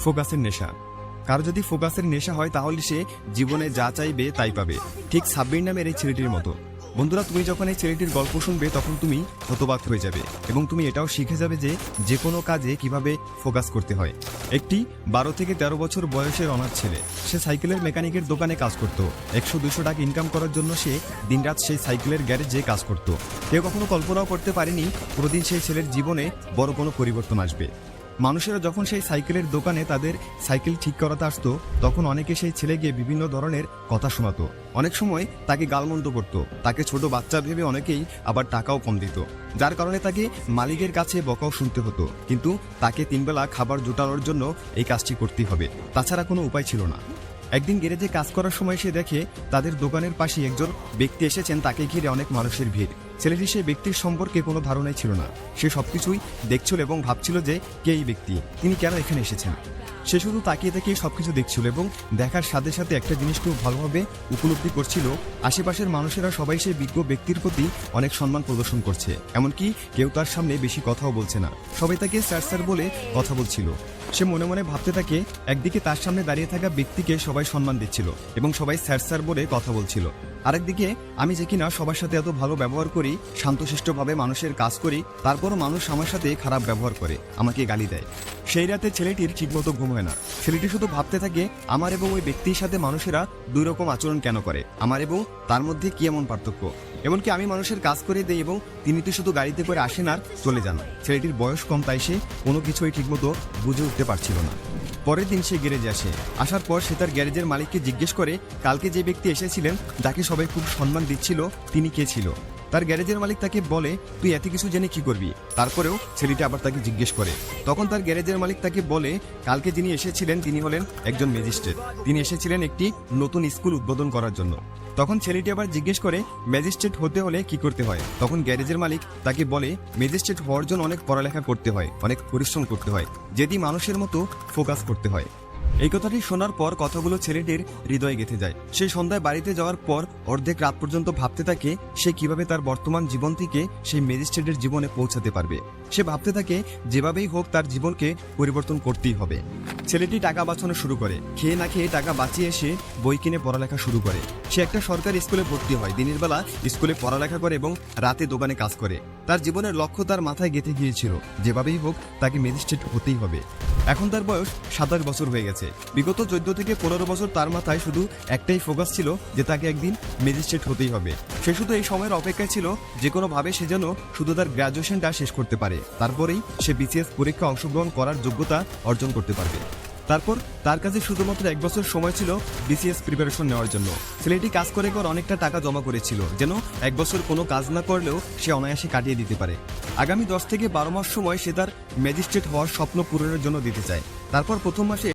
ফোকাসের নেশা। কারো যদি ফোকাসের নেশা হয় তাহলে সে জীবনে যা চাইবে তাই পাবে, ঠিক সাব্বির নামের এই ছেলেটির মতো। বন্ধুরা, তুমি যখন এই ছেলেটির গল্প শুনবে তখন তুমি হতবাক হয়ে যাবে এবং তুমি এটাও শিখে যাবে যে কোনো কাজে কিভাবে ফোকাস করতে হয়। একটি 12 থেকে 13 বছর বয়সের অনাথ ছেলে, সে সাইকেলের মেকানিকের দোকানে কাজ করত। 100-200 টাকা ইনকাম করার জন্য সে দিনরাত সেই সাইকেলের গ্যারেজে কাজ করত। কেউ কখনো কল্পনাও করতে পারেনি প্রতিদিন সেই ছেলের জীবনে বড় কোনো পরিবর্তন আসবে। মানুষেরা যখন সেই সাইকেলের দোকানে তাদের সাইকেল ঠিক করাতে আসতো তখন অনেকে সেই ছেলেকে বিভিন্ন ধরনের কথা শোনাতো। অনেক সময় তাকে গালমন্দ করত, তাকে ছোট বাচ্চা ভেবে অনেকেই আবার টাকাও কম দিত, যার কারণে তাকে মালিকের কাছে বকাও শুনতে হতো। কিন্তু তাকে 3 বেলা খাবার জোটানোর জন্য এই কাজটি করতেই হবে, তাছাড়া কোনো উপায় ছিল না। একদিন গ্যারেজে কাজ করার সময় সে দেখে তাদের দোকানের পাশে একজন ব্যক্তি এসেছেন, তাকে ঘিরে অনেক মানুষের ভিড়। ছেলেটি সেই ব্যক্তির সম্পর্কে কোনো ধারণাই ছিল না, সে সবকিছুই দেখছিল এবং ভাবছিল যে কে এই ব্যক্তি, তিনি কেন এখানে এসেছেন। সে শুধু তাকিয়ে তাকিয়ে সবকিছু দেখছিল এবং দেখার সাথে সাথে একটা জিনিস খুব ভালোভাবে উপলব্ধি করছিল, আশেপাশের মানুষেরা সবাই সেই বিজ্ঞ ব্যক্তির প্রতি অনেক সম্মান প্রদর্শন করছে, এমনকি কেউ তার সামনে বেশি কথাও বলছে না, সবাই তাকে স্যার স্যার বলে কথা বলছিল। সে মনে মনে ভাবতে থাকে, একদিকে তার সামনে দাঁড়িয়ে থাকা ব্যক্তিকে সবাই সম্মান দিচ্ছিল এবং সবাই স্যার স্যার বলে কথা বলছিল, আরেকদিকে আমি যে কিনা সবার সাথে এত ভালো ব্যবহার করি, শান্তশিষ্টভাবে মানুষের কাজ করি, তারপরও মানুষ আমার সাথে খারাপ ব্যবহার করে, আমাকে গালি দেয়। সেই রাতে ছেলেটির ঠিকমতো ঘুম হয় না। ছেলেটি শুধু ভাবতে থাকে, আমার এবং ওই ব্যক্তির সাথে মানুষেরা 2 রকম আচরণ কেন করে, আমার এবং তার মধ্যে কি এমন পার্থক্য। এমনকি আমি মানুষের কাজ করে দেই এবং তিনি তো শুধু গাড়িতে করে আসেন আর চলে যান। ছেলেটির বয়স কম, তাই সে কোনো কিছুই ঠিকমতো বুঝে উঠতে পারছিল না। পরের দিন সে গ্যারেজে আসে। আসার পর সে তার গ্যারেজের মালিককে জিজ্ঞেস করে কালকে যে ব্যক্তি এসেছিলেন যাকে সবাই খুব সম্মান দিচ্ছিল তিনি কে ছিল। তার গ্যারেজের মালিক তাকে বলে, তুই এত কিছু জেনে কি করবি। তারপরেও ছেলেটি আবার তাকে জিজ্ঞেস করে। তখন তার গ্যারেজের মালিক তাকে বলে, কালকে যিনি এসেছিলেন তিনি হলেন একজন ম্যাজিস্ট্রেট, তিনি এসেছিলেন একটি নতুন স্কুল উদ্বোধন করার জন্য। তখন ছেলেটি আবার জিজ্ঞেস করে, ম্যাজিস্ট্রেট হতে হলে কি করতে হয়। তখন গ্যারেজের মালিক তাকে বলে, ম্যাজিস্ট্রেট হওয়ার জন্য অনেক পড়ালেখা করতে হয়, অনেক পরিশ্রম করতে হয়, যেটি মানুষের মতো ফোকাস করতে হয়। এই কথাটি শোনার পর কথাগুলো ছেলেটির হৃদয়ে গেঁথে যায়। সেই সন্ধ্যায় বাড়িতে যাওয়ার পর অর্ধেক রাত পর্যন্ত ভাবতে থাকে সে কিভাবে তার বর্তমান জীবন থেকে সেই ম্যাজিস্ট্রেটের জীবনে পৌঁছাতে পারবে। সে ভাবতে থাকে যেভাবেই হোক তার জীবনকে পরিবর্তন করতেই হবে। ছেলেটি টাকা বাঁচানো শুরু করে, খেয়ে না খেয়ে টাকা বাঁচিয়ে সে বই কিনে পড়ালেখা শুরু করে। সে একটা সরকারি স্কুলে ভর্তি হয়, দিনের বেলা স্কুলে পড়ালেখা করে এবং রাতে দোকানে কাজ করে। তার জীবনের লক্ষ্য তার মাথায় গেঁথে গিয়েছিল, যেভাবেই হোক তাকে ম্যাজিস্ট্রেট হতেই হবে। এখন তার বয়স 27 বছর হয়ে গেছে। বিগত 14 থেকে 15 বছর তার মাথায় শুধু একটাই ফোকাস ছিল যে তাকে একদিন ম্যাজিস্ট্রেট হতেই হবে। সে শুধু এই সময়ের অপেক্ষায় ছিল যে কোনোভাবে সে যেন শুধু তার গ্র্যাজুয়েশনটা শেষ করতে পারে, তারপরেই সে বিসিএস পরীক্ষা অংশগ্রহণ করার যোগ্যতা অর্জন করতে পারবে। তারপর তার কাছে শুধুমাত্র 1 বছর সময় ছিল বিসিএস প্রিপারেশন নেওয়ার জন্য। ছেলেটি কাজ করে অনেকটা টাকা জমা করেছিল, যেন 1 বছর কোনো কাজ না করলেও সে অনায়াসে কাটিয়ে দিতে পারে। আগামী 10 থেকে 12 মাস সময় সে তার ম্যাজিস্ট্রেট হওয়ার স্বপ্ন পূরণের জন্য দিতে চায়। তারপর প্রথম মাসে